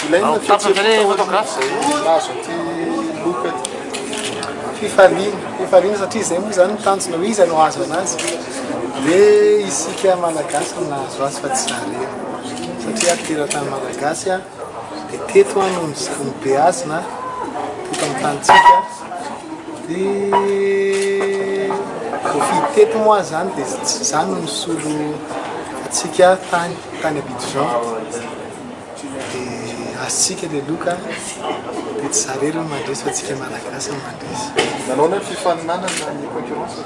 ilaina loka fifaliana satria zay moa zany tanjona hoe izy no azo anazy dia isika malagasy nahazo azy fa tsy zareo satria teratany malagasy a dia teto a no be azy na teto amin'ny tanitsika dia voafidy teto moa zany dia zany no misolo atsika tany Abidjan dia azontsika le loka dia tsy zareo mandresy fa tsika malagasy mandresy. Nanao ny fifaninanana ny concurrence?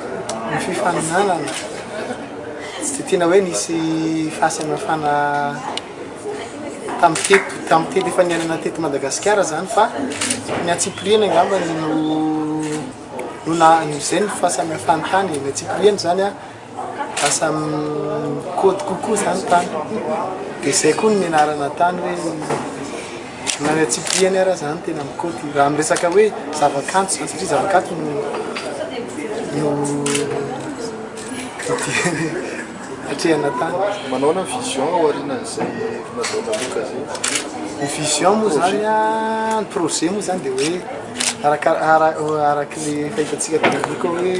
Ny fifaninanana tsy dia tena hoe nisy fahasamihafana tamin'ny teto efa niainana teto Madagasikara zany fa ny Antsipriana angamba zay ny fahasamihafany tany. Ny Antsipriana zany a lasa mikôty kokoa zany tany dia zay koa ny anarana tany hoe na ny Antsipriana ara zany tena mikôty raha miresaka hoe zavakanto zany satria zavakanto no atrehana tany. Manao na vision aorianan'izay fanaovana loka zay? Ny vision moa zany a ny projet moa zany dia hoe araky le fahitantsika tamin'ny loka hoe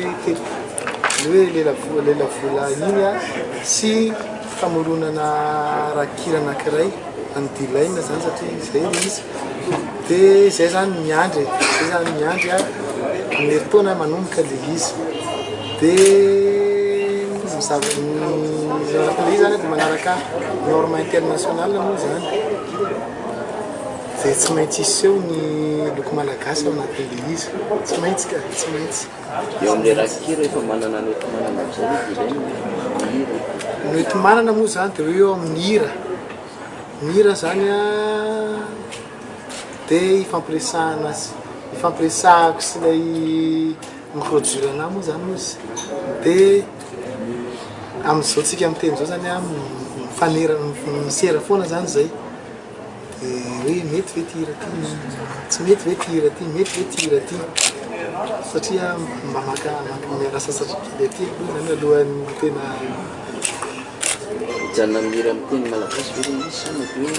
lela vola iny a sy famoronana rakira anankiray andilaina zany satria zay izy dia zay zany miandry a amin'ny herintaona manomboka le izy dia le zany dia manaraka norme internationale moa zany zay tsy maintsy iseho ny loko malagasy ao anatin'le izy tsy maintsy ka tsy maintsy. Eo amin'le rakira efa manana noetim-manana amin'izay dia hira. Noetim-manana moa zany dia hoe eo amin'ny hira zany a dia ifampiresahako sy ilay miproduire anahy moa zany izy dia amin'izao tsika miteny zao zany a misera foana zany zay hoe mety ve ty hira ty tsy mety ve ty hira ty mety ve ty hira ty satria mba miarasa satriky ty zany alohan'ny tena hijanona mihira amin'ny teny malagasy ve le izy sa mety hoe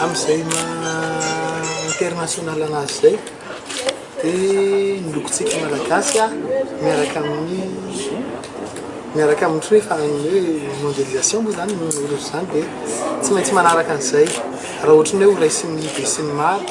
amin'izay international anazy zay dia ny lokontsika malagasy a miaraka amin'ny hoe mondialisation moa zany olo zany dia tsy maintsy manaraka an'izay raha ohatry ny hoe ho raisin'ny be sy ny maro